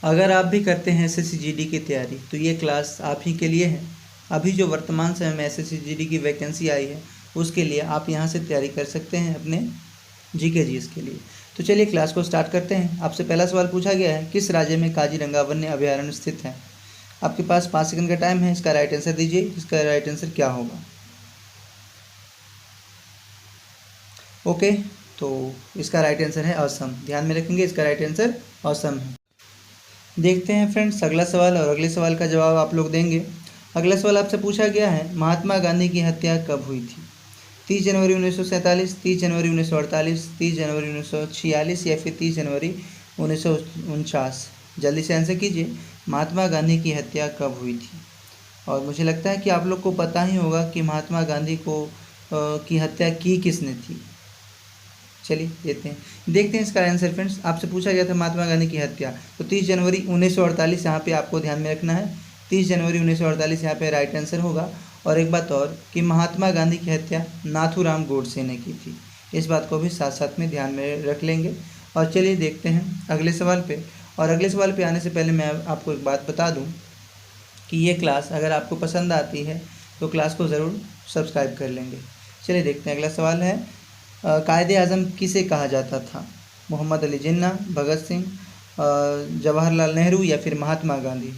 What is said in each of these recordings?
अगर आप भी करते हैं एसएससी जीडी की तैयारी तो ये क्लास आप ही के लिए है। अभी जो वर्तमान समय में एसएससी जीडी की वैकेंसी आई है उसके लिए आप यहाँ से तैयारी कर सकते हैं अपने जीके जीएस के लिए। तो चलिए क्लास को स्टार्ट करते हैं। आपसे पहला सवाल पूछा गया है, किस राज्य में काजीरंगा वन्य अभयारण्य स्थित है? आपके पास 5 सेकंड का टाइम है, इसका राइट आंसर दीजिए। इसका राइट आंसर क्या होगा? ओके, तो इसका राइट आंसर है असम। ध्यान में रखेंगे, इसका राइट आंसर असम है। देखते हैं फ्रेंड्स अगला सवाल, और अगले सवाल का जवाब आप लोग देंगे। अगला सवाल आपसे पूछा गया है, महात्मा गांधी की हत्या कब हुई थी? 30 जनवरी 1947, 30 जनवरी 1948, 30 जनवरी 1946 या फिर 30 जनवरी 1949? जल्दी से आंसर कीजिए, महात्मा गांधी की हत्या कब हुई थी? और मुझे लगता है कि आप लोग को पता ही होगा कि महात्मा गांधी को की हत्या की किसने थी। चलिए देखते हैं इसका आंसर फ्रेंड्स। आपसे पूछा गया था महात्मा गांधी की हत्या, तो 30 जनवरी 1948 यहाँ पे आपको ध्यान में रखना है। 30 जनवरी 1948 यहाँ पे राइट आंसर होगा। और एक बात और कि महात्मा गांधी की हत्या नाथूराम गोडसे ने की थी। इस बात को भी साथ साथ में ध्यान में रख लेंगे। और चलिए देखते हैं अगले सवाल पे। और अगले सवाल पे आने से पहले मैं आपको एक बात बता दूँ कि ये क्लास अगर आपको पसंद आती है तो क्लास को ज़रूर सब्सक्राइब कर लेंगे। चलिए देखते हैं अगला सवाल है, कायदे आज़म किसे कहा जाता था? मोहम्मद अली जिन्ना, भगत सिंह, जवाहरलाल नेहरू या फिर महात्मा गांधी?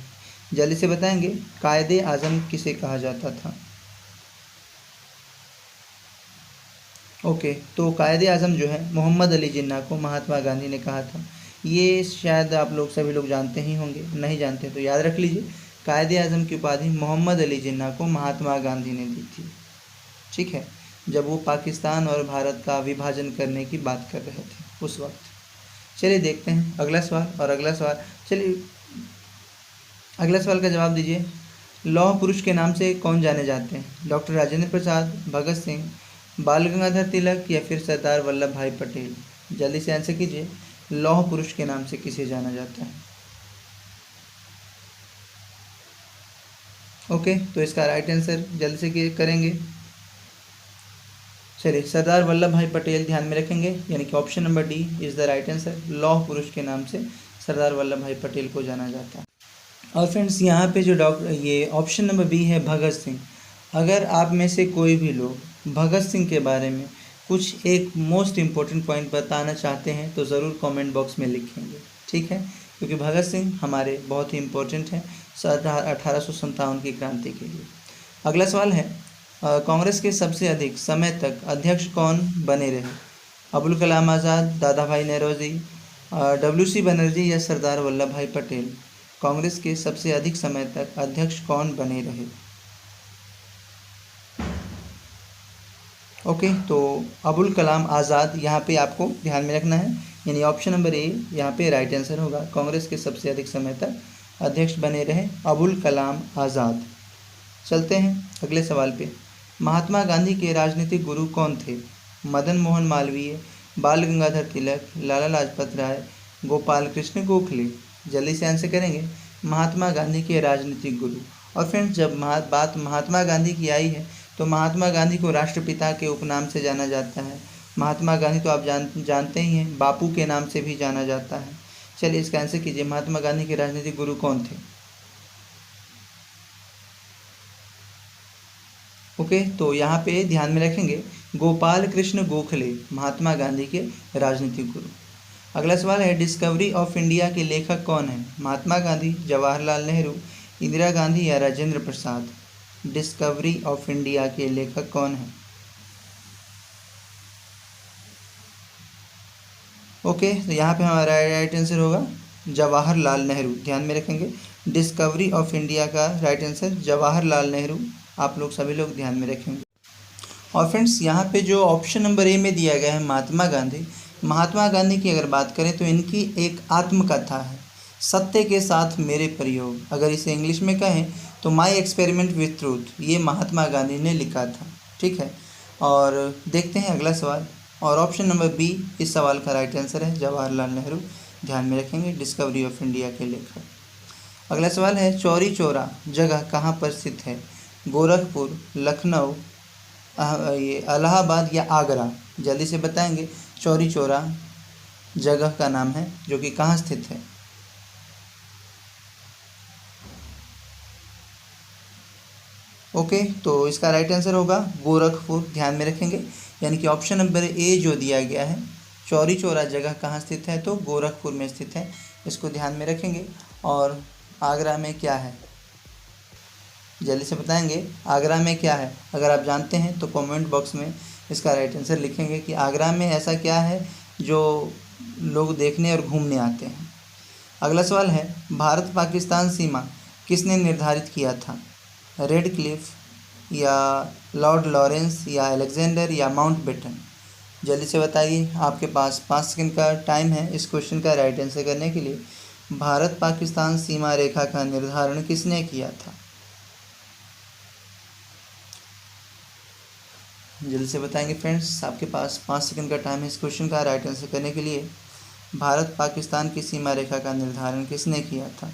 जल्दी से बताएंगे, कायदे आज़म किसे कहा जाता था? ओके, तो कायदे आज़म जो है मोहम्मद अली जिन्ना को महात्मा गांधी ने कहा था। ये शायद आप लोग सभी लोग जानते ही होंगे, नहीं जानते तो याद रख लीजिए, कायदे आज़म की उपाधि मोहम्मद अली जिन्ना को महात्मा गांधी ने दी थी। ठीक है, जब वो पाकिस्तान और भारत का विभाजन करने की बात कर रहे थे उस वक्त। चलिए देखते हैं अगला सवाल। और अगला सवाल, चलिए अगला सवाल का जवाब दीजिए। लौह पुरुष के नाम से कौन जाने जाते हैं? डॉक्टर राजेंद्र प्रसाद, भगत सिंह, बाल गंगाधर तिलक या फिर सरदार वल्लभ भाई पटेल? जल्दी से आंसर कीजिए, लौह पुरुष के नाम से किसे जाना जाता है? ओके, तो इसका राइट आंसर जल्दी से करेंगे। चलिए, सरदार वल्लभ भाई पटेल ध्यान में रखेंगे, यानी कि option number D is the right answer. लौह पुरुष के नाम से सरदार वल्लभ भाई पटेल को जाना जाता है। और फ्रेंड्स यहाँ पे जो ये ऑप्शन नंबर बी है भगत सिंह। अगर आप में से कोई भी लोग भगत सिंह के बारे में कुछ एक मोस्ट इम्पोर्टेंट पॉइंट बताना चाहते हैं तो ज़रूर कमेंट बॉक्स में लिखेंगे, ठीक है? क्योंकि भगत सिंह हमारे बहुत ही इम्पोर्टेंट हैं 1857 की क्रांति के लिए। अगला सवाल है, कांग्रेस के सबसे अधिक समय तक अध्यक्ष कौन बने रहे? अबुल कलाम आज़ाद, दादा भाई नौरोजी, WC बनर्जी या सरदार वल्लभ भाई पटेल? कांग्रेस के सबसे अधिक समय तक अध्यक्ष कौन बने रहे? ओके, तो अबुल कलाम आज़ाद यहाँ पे आपको ध्यान में रखना है, यानी ऑप्शन नंबर ए यहाँ पे राइट आंसर होगा। कांग्रेस के सबसे अधिक समय तक अध्यक्ष बने रहे अबुल कलाम आज़ाद। चलते हैं अगले सवाल पे। महात्मा गांधी के राजनीतिक गुरु कौन थे? मदन मोहन मालवीय, बाल गंगाधर तिलक, लाला लाजपत राय, गोपाल कृष्ण गोखले? जल्दी से आंसर करेंगे, महात्मा गांधी के राजनीतिक गुरु। और फ्रेंड्स, जब बात महात्मा गांधी की आई है तो महात्मा गांधी को राष्ट्रपिता के उपनाम से जाना जाता है। महात्मा गांधी तो आप जानते ही हैं, बापू के नाम से भी जाना जाता है। चलिए इसका आंसर कीजिए, महात्मा गांधी के राजनीतिक गुरु कौन थे? ओके, तो यहाँ पे ध्यान में रखेंगे, गोपाल कृष्ण गोखले महात्मा गांधी के राजनीतिक गुरु। अगला सवाल है, डिस्कवरी ऑफ इंडिया के लेखक कौन है? महात्मा गांधी, जवाहरलाल नेहरू, इंदिरा गांधी या Rajendra Prasad? Discovery of India के लेखक कौन है? ओके, तो यहाँ पे हमारा राइट आंसर होगा जवाहरलाल नेहरू। ध्यान में रखेंगे, डिस्कवरी ऑफ इंडिया का राइट आंसर जवाहरलाल नेहरू। आप लोग सभी लोग ध्यान में रखेंगे। और फ्रेंड्स, यहाँ पे जो ऑप्शन नंबर ए में दिया गया है महात्मा गांधी, महात्मा गांधी की अगर बात करें तो इनकी एक आत्मकथा है, सत्य के साथ मेरे प्रयोग। अगर इसे इंग्लिश में कहें तो माई एक्सपेरिमेंट विथ ट्रूथ, ये महात्मा गांधी ने लिखा था। ठीक है, और देखते हैं अगला सवाल। और ऑप्शन नंबर बी इस सवाल का राइट आंसर है जवाहरलाल नेहरू। ध्यान में रखेंगे, डिस्कवरी ऑफ इंडिया के लेखक। अगला सवाल है, चौरी चौरा जगह कहाँ पर स्थित है? गोरखपुर, लखनऊ, ये इलाहाबाद या आगरा? जल्दी से बताएंगे, चौरी चौरा जगह का नाम है जो कि कहाँ स्थित है? ओके, तो इसका राइट आंसर होगा गोरखपुर, ध्यान में रखेंगे। यानी कि ऑप्शन नंबर ए जो दिया गया है, चौरी चौरा जगह कहाँ स्थित है, तो गोरखपुर में स्थित है, इसको ध्यान में रखेंगे। और आगरा में क्या है, जल्दी से बताएंगे आगरा में क्या है। अगर आप जानते हैं तो कमेंट बॉक्स में इसका राइट आंसर लिखेंगे कि आगरा में ऐसा क्या है जो लोग देखने और घूमने आते हैं। अगला सवाल है, भारत पाकिस्तान सीमा किसने निर्धारित किया था, रेड क्लिफ या लॉर्ड लॉरेंस या अलेक्जेंडर या माउंटबेटन। जल्दी से बताइए, आपके पास 5 सेकंड का टाइम है इस क्वेश्चन का राइट आंसर करने के लिए। भारत पाकिस्तान सीमा रेखा का निर्धारण किसने किया था, जल्दी से बताएंगे फ्रेंड्स, आपके पास 5 सेकंड का टाइम है इस क्वेश्चन का राइट आंसर करने के लिए। भारत पाकिस्तान की सीमा रेखा का निर्धारण किसने किया था।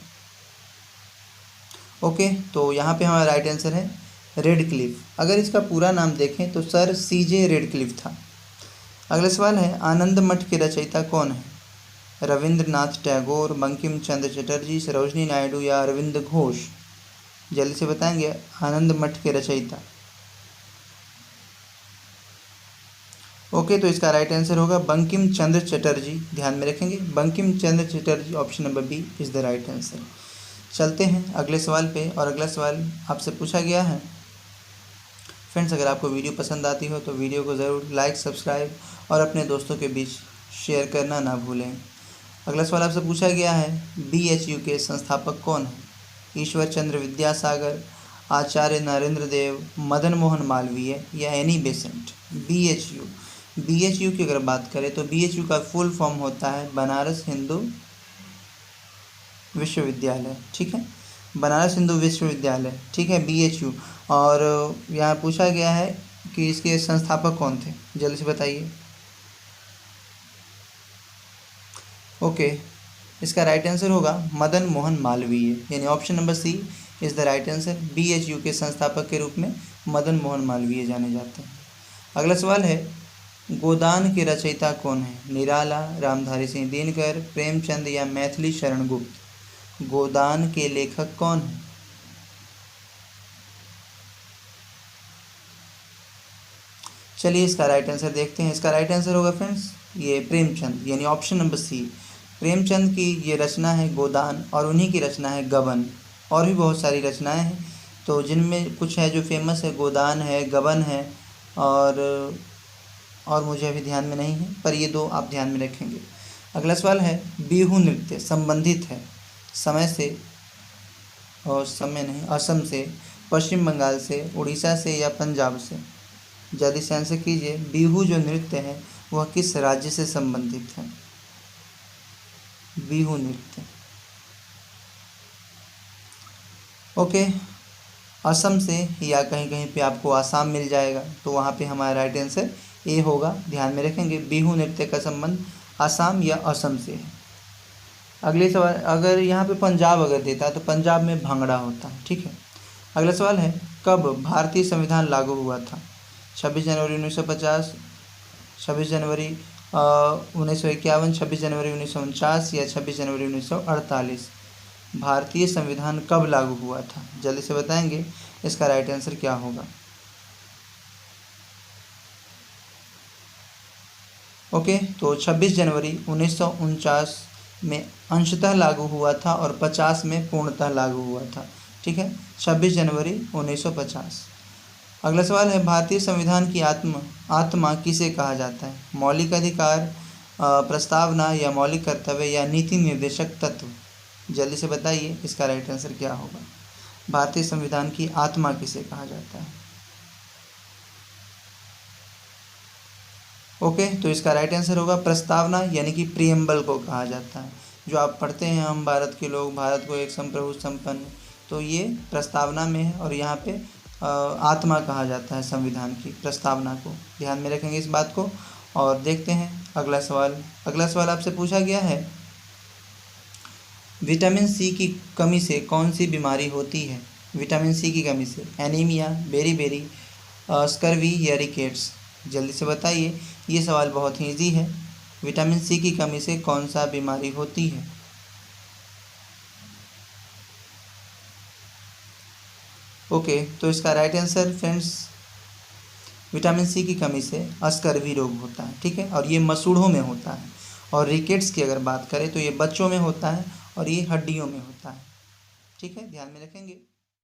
ओके, तो यहाँ पे हमारा राइट आंसर है रेड क्लिफ। अगर इसका पूरा नाम देखें तो सर CJ रेड क्लिफ था। अगला सवाल है, आनंद मठ के रचयिता कौन है, रविंद्रनाथ टैगोर, बंकिम चंद्र चटर्जी, सरोजनी नायडू या अरविंद घोष। जल्दी से बताएंगे आनंद मठ के रचयिता। ओके, तो इसका राइट आंसर होगा बंकिम चंद्र चटर्जी, ध्यान में रखेंगे Bankim Chandra Chatterjee, option number B is the right answer. चलते हैं अगले सवाल पे, और अगला सवाल आपसे पूछा गया है। फ्रेंड्स, अगर आपको वीडियो पसंद आती हो तो वीडियो को ज़रूर लाइक, सब्सक्राइब और अपने दोस्तों के बीच शेयर करना ना भूलें। अगला सवाल आपसे पूछा गया है, BHU के संस्थापक कौन है, ईश्वर चंद्र विद्यासागर, आचार्य नरेंद्र देव, मदन मोहन मालवीय या एनी बेसेंट। BHU की अगर बात करें तो BHU का फुल फॉर्म होता है बनारस हिंदू विश्वविद्यालय, ठीक है, बनारस हिंदू विश्वविद्यालय, ठीक है, BHU। और यहाँ पूछा गया है कि इसके संस्थापक कौन थे, जल्दी से बताइए। ओके, इसका राइट आंसर होगा मदन मोहन मालवीय, यानी option number C is the right answer. BHU के संस्थापक के रूप में मदन मोहन मालवीय जाने जाते हैं। अगला सवाल है, गोदान के रचयिता कौन है, निराला, रामधारी सिंह दिनकर, प्रेमचंद या मैथिली शरण गुप्त। गोदान के लेखक कौन है, चलिए इसका राइट आंसर देखते हैं। इसका राइट आंसर होगा फ्रेंड्स ये प्रेमचंद, यानी ऑप्शन नंबर सी। प्रेमचंद की ये रचना है गोदान, और उन्हीं की रचना है गबन। और भी बहुत सारी रचनाएं हैं, तो जिनमें कुछ है जो फेमस है, गोदान है, गबन है, और मुझे अभी ध्यान में नहीं है, पर ये दो आप ध्यान में रखेंगे। अगला सवाल है, बिहू नृत्य संबंधित है समय से, और समय नहीं, असम से, पश्चिम बंगाल से, उड़ीसा से या पंजाब से। जल्दी से आंसर कीजिए, बिहू जो नृत्य है वह किस राज्य से संबंधित है, बिहू नृत्य। ओके, असम से या कहीं कहीं पे आपको आसाम मिल जाएगा, तो वहाँ पे हमारा राइट आंसर ए होगा, ध्यान में रखेंगे बिहू नृत्य का संबंध आसाम या असम से है। अगले सवाल, अगर यहाँ पे पंजाब अगर देता तो पंजाब में भांगड़ा होता है, ठीक है। अगला सवाल है, कब भारतीय संविधान लागू हुआ था, 26 जनवरी 1950, 26 जनवरी 1951, 26 जनवरी 1949 या 26 जनवरी 1948। भारतीय संविधान कब लागू हुआ था, जल्दी से बताएंगे इसका राइट आंसर क्या होगा। ओके, तो 26 जनवरी 1949 में अंशतः लागू हुआ था और 50 में पूर्णतः लागू हुआ था, ठीक है, 26 जनवरी 1950। अगला सवाल है, भारतीय संविधान की आत्मा किसे कहा जाता है, मौलिक अधिकार, प्रस्तावना या मौलिक कर्तव्य या नीति निर्देशक तत्व। जल्दी से बताइए इसका राइट आंसर क्या होगा। भारतीय संविधान की आत्मा किसे कहा जाता है। ओके, तो इसका राइट आंसर होगा प्रस्तावना, यानी कि प्रियम्बल को कहा जाता है। जो आप पढ़ते हैं, हम भारत के लोग, भारत को एक संप्रभु संपन्न, तो ये प्रस्तावना में है, और यहाँ पे आत्मा कहा जाता है संविधान की प्रस्तावना को, ध्यान में रखेंगे इस बात को। और देखते हैं अगला सवाल। अगला सवाल आपसे पूछा गया है, विटामिन सी की कमी से कौन सी बीमारी होती है, विटामिन सी की कमी से, एनीमिया, बेरी, स्कर्वी या रिकेट्स। जल्दी से बताइए, ये सवाल बहुत ही ईजी है, विटामिन सी की कमी से कौन सा बीमारी होती है। ओके, तो इसका right answer friends vitamin C की कमी से अस्कर्वी रोग होता है, ठीक है, और ये मसूड़ों में होता है। और रिकेट्स की अगर बात करें तो ये बच्चों में होता है और ये हड्डियों में होता है, ठीक है, ध्यान में रखेंगे।